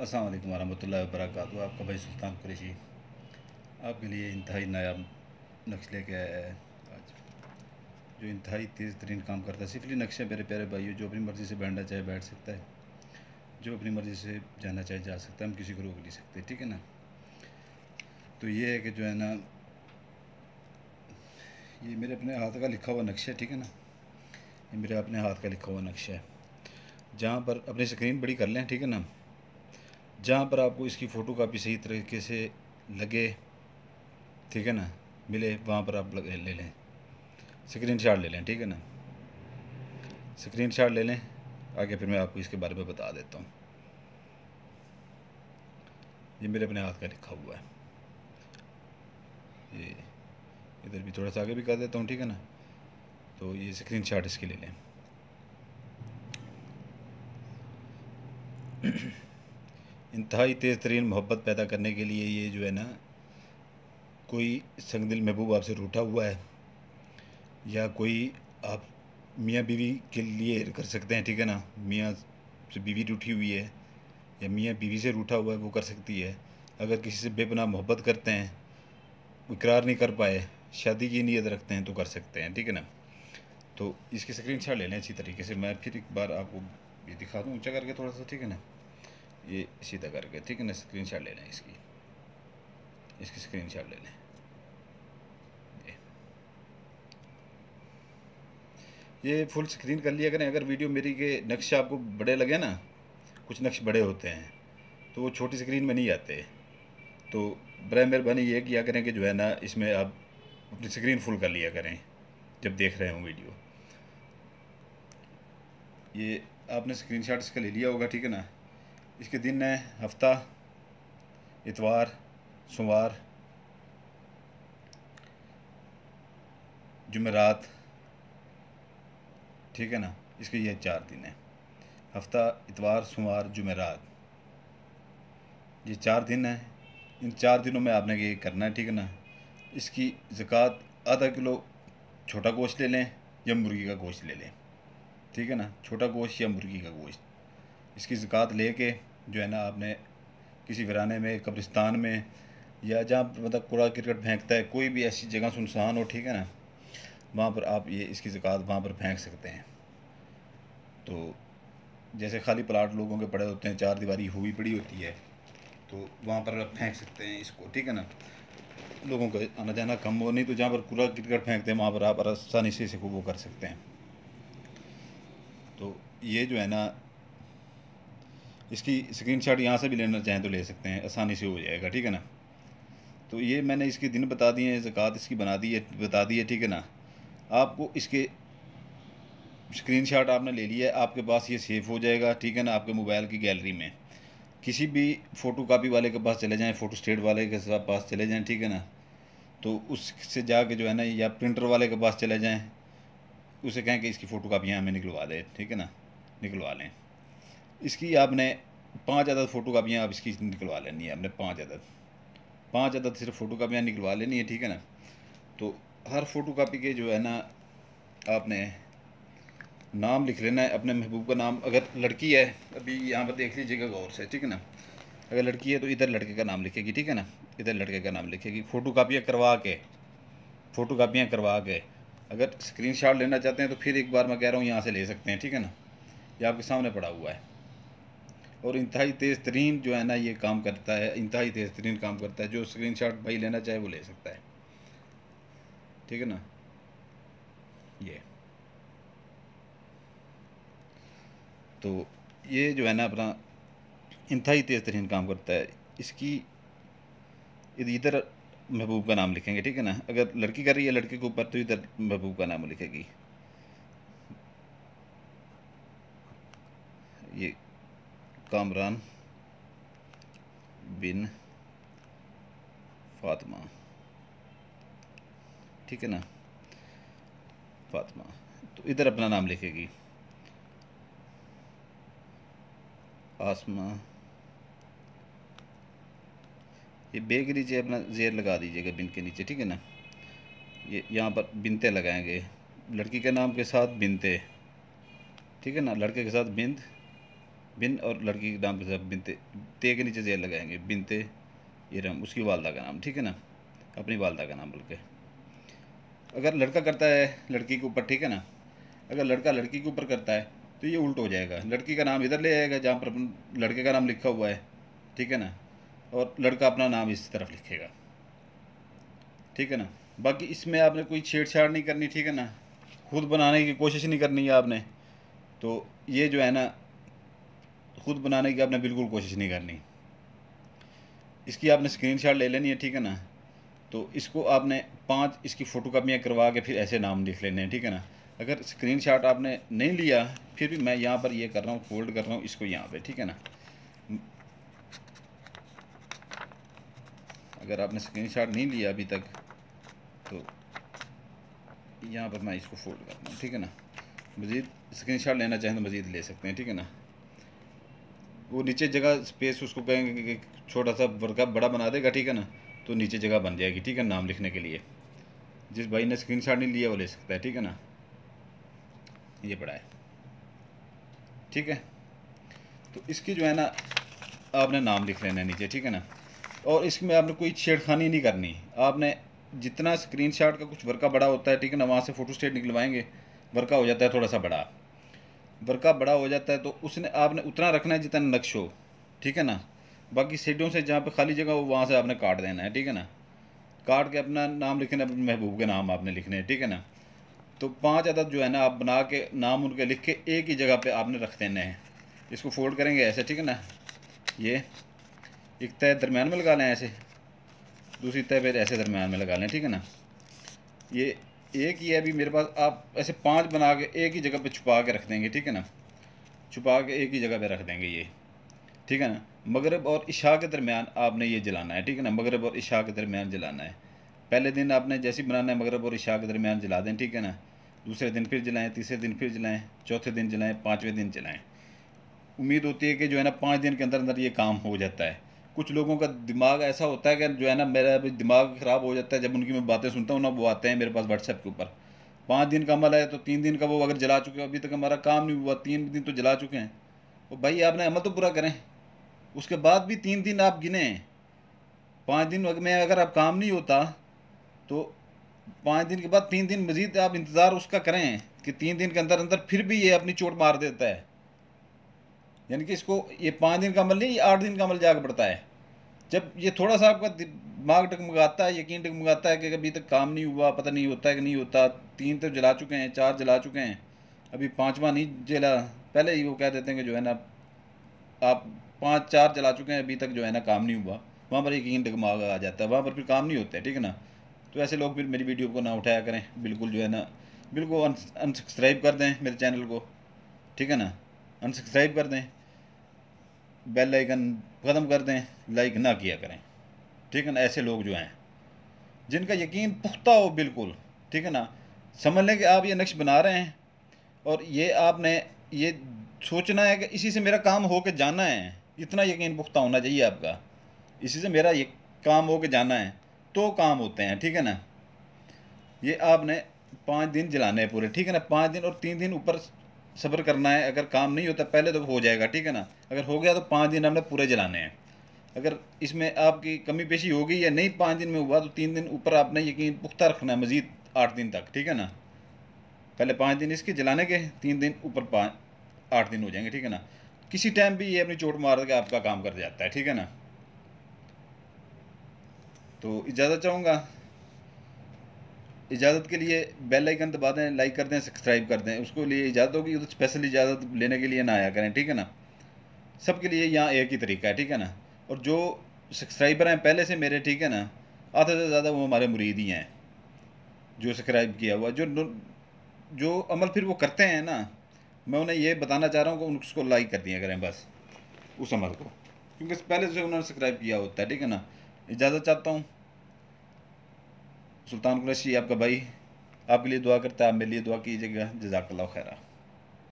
अस्सलाम वालेकुम वरहमतुल्लाहि वबरकातुहू। आपका भाई सुल्तान कुरैशी आपके लिए इंतहाई नायाब नक्श लेके आया है आज, जो इंतहाई तेज़ तरीन काम करता है। सिफली नक्शा मेरे प्यारे भाइयों, जो अपनी मर्ज़ी से बैठना चाहे बैठ सकता है, जो अपनी मर्ज़ी से जाना चाहे जा सकता है, हम किसी को रोक नहीं सकते, ठीक है ना। तो ये है कि जो है ना, ये मेरे अपने हाथ का लिखा हुआ नक्शा है, ठीक है ना। ये मेरे अपने हाथ का लिखा हुआ नक्शा है। जहाँ पर अपनी स्क्रीन बड़ी कर लें, ठीक है ना, जहाँ पर आपको इसकी फ़ोटो कापी सही तरीके से लगे, ठीक है ना, मिले, वहाँ पर आप ले लें, स्क्रीन शॉट ले लें, ठीक है ना। स्क्रीन शॉट ले लें, आगे फिर मैं आपको इसके बारे में बता देता हूँ। ये मेरे अपने हाथ का लिखा हुआ है। ये इधर भी थोड़ा सा आगे भी कर देता हूँ, ठीक है ना। तो ये स्क्रीन शॉट इसके ले लें। इंतहाई तेज़ तरीन मोहब्बत पैदा करने के लिए ये जो है ना, कोई संगदिल महबूब आपसे रूठा हुआ है, या कोई आप मियाँ बीवी के लिए कर सकते हैं, ठीक है ना। मियाँ से बीवी रूठी हुई है, या मियाँ बीवी से रूठा हुआ है, वो कर सकती है। अगर किसी से बेपनाह मोहब्बत करते हैं, इकरार नहीं कर पाए, शादी की नीयत रखते हैं, तो कर सकते हैं, ठीक है ना। तो इसकी स्क्रीनशॉट ले लें अच्छी तरीके से। मैं फिर एक बार आपको ये दिखा दूँ ऊँचा करके थोड़ा सा, ठीक है ना। ये सीधा करके, ठीक है ना, स्क्रीनशॉट ले लें इसकी, इसकी स्क्रीनशॉट ले लें। ये फुल स्क्रीन कर लिया करें। अगर वीडियो मेरी के नक्शे आपको बड़े लगे ना, कुछ नक्श बड़े होते हैं, तो वो छोटी स्क्रीन में नहीं आते। तो बराए मेहरबानी ये किया करें कि जो है ना, इसमें आप अपनी स्क्रीन फुल कर लिया करें जब देख रहे हों वीडियो। ये आपने स्क्रीनशॉट इसका ले लिया होगा, ठीक है ना। इसके दिन है हफ्ता, इतवार, सोमवार, जुमेरात, ठीक है ना। इसके ये 4 दिन है, हफ्ता, इतवार, सोमवार, जुमेरात, ये 4 दिन हैं। इन 4 दिनों में आपने ये करना है, ठीक है ना। इसकी ज़कात आधा किलो छोटा गोश्त ले लें, या मुर्गी का गोश्त ले लें, ठीक है ना। छोटा गोश्त या मुर्गी का गोश्त, इसकी ज़कात लेके जो है ना, आपने किसी वीराने में, कब्रिस्तान में, या जहाँ मतलब कूड़ा करकट फेंकता है, कोई भी ऐसी जगह सुनसान हो, ठीक है ना, वहाँ पर आप ये इसकी ज़कात वहाँ पर फेंक सकते हैं। तो जैसे खाली प्लाट लोगों के पड़े होते हैं, चार दीवारी हुई पड़ी होती है, तो वहाँ पर आप फेंक सकते हैं इसको, ठीक है ना। लोगों का आना जाना कम हो, नहीं तो जहाँ पर कूड़ा करकट फेंकते हैं वहाँ पर आप आसानी से इसको वो कर सकते हैं। तो ये जो है ना, इसकी स्क्रीनशॉट यहाँ से भी लेना चाहें तो ले सकते हैं, आसानी से हो जाएगा, ठीक है ना। तो ये मैंने इसके दिन बता दिए हैं, ज़कात इसकी बना दी है, बता दी है, ठीक है ना। आपको इसके स्क्रीनशॉट आपने ले लिया है, आपके पास ये सेव हो जाएगा, ठीक है ना, आपके मोबाइल की गैलरी में। किसी भी फ़ोटो कापी वाले के पास चले जाएं, फ़ोटो स्टेट वाले के पास चले जाएं, ठीक है ना। तो उससे जाके जो है ना, या प्रिंटर वाले के पास चले जाएं, उसे कहें कि इसकी फ़ोटो कापियाँ हमें निकलवा दे, ठीक है ना, निकलवा लें। इसकी आपने 5 अदद फ़ोटो कापियाँ आप इसकी निकलवा लेनी है, आपने 5 अदद सिर्फ फ़ोटो कापियाँ निकलवा लेनी है, ठीक है ना। तो हर फ़ोटो कापी के जो है ना, आपने नाम लिख लेना है, अपने महबूब का नाम। अगर लड़की है, अभी यहाँ पर देख लीजिएगा गौर से, ठीक है ना। अगर लड़की है तो इधर लड़के का नाम लिखेगी, ठीक है ना, इधर लड़के का नाम लिखेगी। फ़ोटो कापियाँ करवा के, फ़ोटो कापियाँ करवा के, अगर स्क्रीनशॉट लेना चाहते हैं तो फिर एक बार मैं कह रहा हूँ यहाँ से ले सकते हैं, ठीक है ना। ये आपके सामने पड़ा हुआ है, और इंतहाई तेज़ तरीन जो है ना ये काम करता है, इंतहाई तेज़ तरीन काम करता है। जो स्क्रीनशॉट भाई लेना चाहे वो ले सकता है, ठीक है ना। ये तो ये जो है ना, अपना इंतहाई तेज़ तरीन काम करता है। इसकी इधर महबूब का नाम लिखेंगे, ठीक है ना। अगर लड़की कर रही है लड़के के ऊपर, तो इधर महबूब का नाम लिखेगी। ये कामरान बिन फातिमा, ठीक है ना, फातिमा। तो इधर अपना नाम लिखेगी, आसमा। ये बे के नीचे अपना जेर लगा दीजिएगा, बिन के नीचे, ठीक है ना। ये यहाँ पर बिनते लगाएंगे, लड़की के नाम के साथ बिनते, ठीक है ना, लड़के के साथ बिंद, बिन और लड़की के नाम के साथ बिनते, ते के नीचे जेल लगाएंगे, बिनते इरम, उसकी वालदा का नाम, ठीक है ना, अपनी वालदा का नाम। बल्कि अगर लड़का करता है लड़की के ऊपर, ठीक है ना, अगर लड़का लड़की के ऊपर करता है तो ये उल्ट हो जाएगा, लड़की का नाम इधर ले आएगा जहाँ पर लड़के का नाम लिखा हुआ है, ठीक है ना, और लड़का अपना नाम इस तरफ लिखेगा, ठीक है ना। बाकी इसमें आपने कोई छेड़छाड़ नहीं करनी, ठीक है ना, खुद बनाने की कोशिश नहीं करनी है आपने। तो ये जो है ना, खुद बनाने की आपने बिल्कुल कोशिश नहीं करनी। इसकी आपने स्क्रीनशॉट ले लेनी है, ठीक है ना। तो इसको आपने 5 इसकी फ़ोटो कापियाँ करवा के फिर ऐसे नाम लिख लेने हैं, ठीक है ना। अगर स्क्रीनशॉट आपने नहीं लिया, फिर भी मैं यहाँ पर ये कर रहा हूँ, फोल्ड कर रहा हूँ इसको यहाँ पे, ठीक है ना। अगर आपने स्क्रीनशॉट नहीं लिया अभी तक, तो यहाँ पर मैं इसको फोल्ड करता हूँ, ठीक है ना। मज़ीद स्क्रीनशॉट लेना चाहें तो मज़ीद ले सकते हैं, ठीक है ना। वो नीचे जगह स्पेस उसको कहेंगे कि छोटा सा वर्कअप बड़ा बना देगा, ठीक है ना, तो नीचे जगह बन जाएगी, ठीक है, नाम लिखने के लिए। जिस भाई ने स्क्रीनशॉट नहीं लिया वो ले सकता है, ठीक है ना। ये पड़ा है, ठीक है। तो इसकी जो है ना, आपने नाम लिख लेना है नीचे, ठीक है ना। और इसमें आपने कोई छेड़खानी नहीं करनी। आपने जितना स्क्रीनशॉट का कुछ वर्का बड़ा होता है, ठीक है ना, वहाँ से फ़ोटो स्टेट निकलवाएंगे, वर्का हो जाता है थोड़ा सा बड़ा, वर्का बड़ा हो जाता है तो उसने आपने उतना रखना है जितना नक्श हो, ठीक है ना। बाकी सीटों से जहाँ पे खाली जगह हो वहाँ से आपने काट देना है, ठीक है ना। काट के अपना नाम लिखना है, अपने महबूब के नाम आपने लिखने हैं, ठीक है ना। तो 5 अदद जो है ना, आप बना के नाम उनके लिख के एक ही जगह पे आपने रख देने हैं। इसको फोल्ड करेंगे ऐसे, ठीक है ना। ये एक तय दरम्यान में लगा लें ऐसे, दूसरी तय फिर ऐसे दरम्यान में लगा लें, ठीक है ना। ये एक ही है अभी मेरे पास, आप ऐसे 5 बना के एक ही जगह पे छुपा के रख देंगे, ठीक है ना। छुपा के एक ही जगह पे रख देंगे ये, ठीक है ना। मगरिब और इशा के दरमियान आपने ये जलाना है, ठीक है ना। मगरिब और इशा के दरमियान जलाना है। पहले दिन आपने जैसे बनाना है मगरिब और इशा के दरमियान जला दें, ठीक है ना। दूसरे दिन फिर जलाएं, तीसरे दिन फिर जलाएं, चौथे दिन जलाएं, 5वें दिन जलाएं। उम्मीद होती है कि जो है ना 5 दिन के अंदर अंदर ये काम हो जाता है। कुछ लोगों का दिमाग ऐसा होता है कि जो है ना, मेरा अभी दिमाग ख़राब हो जाता है जब उनकी मैं बातें सुनता हूँ ना, वो आते हैं मेरे पास व्हाट्सएप के ऊपर, 5 दिन का अमल है तो 3 दिन का वो अगर जला चुके हैं, अभी तक हमारा काम नहीं हुआ, 3 दिन तो जला चुके हैं। और भाई आपने अमल तो पूरा करें, उसके बाद भी 3 दिन आप गिने। 5 दिन में अगर आप काम नहीं होता तो 5 दिन के बाद 3 दिन मजीद आप इंतज़ार उसका करें कि 3 दिन के अंदर अंदर फिर भी ये अपनी चोट मार देता है। यानी कि इसको ये 5 दिन का अमल नहीं, ये 8 दिन का अमल जाकर पड़ता है। जब ये थोड़ा सा आपका दिमाग डगमगाता है, यकीन डगमगाता है कि अभी तक काम नहीं हुआ, पता नहीं होता है कि नहीं होता, 3 तो जला चुके हैं, 4 जला चुके हैं, अभी 5वां नहीं जला, पहले ही वो कह देते हैं कि जो है ना आप 5-4 जला चुके हैं, अभी तक जो है ना काम नहीं हुआ, वहाँ पर यकीन डगमगा आ जाता है, वहाँ पर फिर काम नहीं होता है, ठीक है ना। तो ऐसे लोग फिर मेरी वीडियो को ना उठाया करें, बिल्कुल जो है ना, बिल्कुल अनसब्सक्राइब कर दें मेरे चैनल को, ठीक है ना, अनसब्सक्राइब कर दें, बेल आइकन ख़त्म कर दें, लाइक ना किया करें, ठीक है ना। ऐसे लोग जो हैं जिनका यकीन पुख्ता हो बिल्कुल, ठीक है ना, समझ लें कि आप ये नक्श बना रहे हैं और ये आपने ये सोचना है कि इसी से मेरा काम हो के जाना है, इतना यकीन पुख्ता होना चाहिए आपका, इसी से मेरा ये काम हो के जाना है, तो काम होते हैं, ठीक है ना। ये आपने 5 दिन जलाने हैं पूरे, ठीक है ना। 5 दिन और 3 दिन ऊपर सब्र करना है। अगर काम नहीं होता पहले तो हो जाएगा, ठीक है ना। अगर हो गया तो 5 दिन हमने पूरे जलाने हैं। अगर इसमें आपकी कमी पेशी हो गई या नहीं 5 दिन में हुआ तो 3 दिन ऊपर आपने यकीन पुख्ता रखना है, मज़ीद 8 दिन तक, ठीक है ना। पहले 5 दिन इसके जलाने के, 3 दिन ऊपर 8 दिन हो जाएंगे, ठीक है ना। किसी टाइम भी ये अपनी चोट मार के आपका काम कर जाता है, ठीक है ना। तो इजाज़त चाहूँगा, इजाज़त के लिए बेल आइकन दबा दें, लाइक कर दें, सब्सक्राइब कर दें। उसको लिए इजाज़त होगी तो स्पेशल इजाज़त लेने के लिए ना आया करें, ठीक है ना। सबके लिए यहाँ एक ही तरीका है, ठीक है ना। और जो सब्सक्राइबर हैं पहले से मेरे, ठीक है ना, आधे से ज़्यादा वो हमारे मुरीद ही हैं, जो सब्सक्राइब किया हुआ, जो अमल फिर वो करते हैं ना, मैं उन्हें ये बताना चाह रहा हूँ कि उसको लाइक कर दिया करें बस, उस अमल को, क्योंकि पहले से उन्होंने सब्सक्राइब किया होता है, ठीक है ना। इजाज़त चाहता हूँ। सुल्तान कुरैशी आपका भाई आपके लिए दुआ करता है, आप मेरे लिए दुआ कीजिएगा। जज़ाकल्लाह खैरा।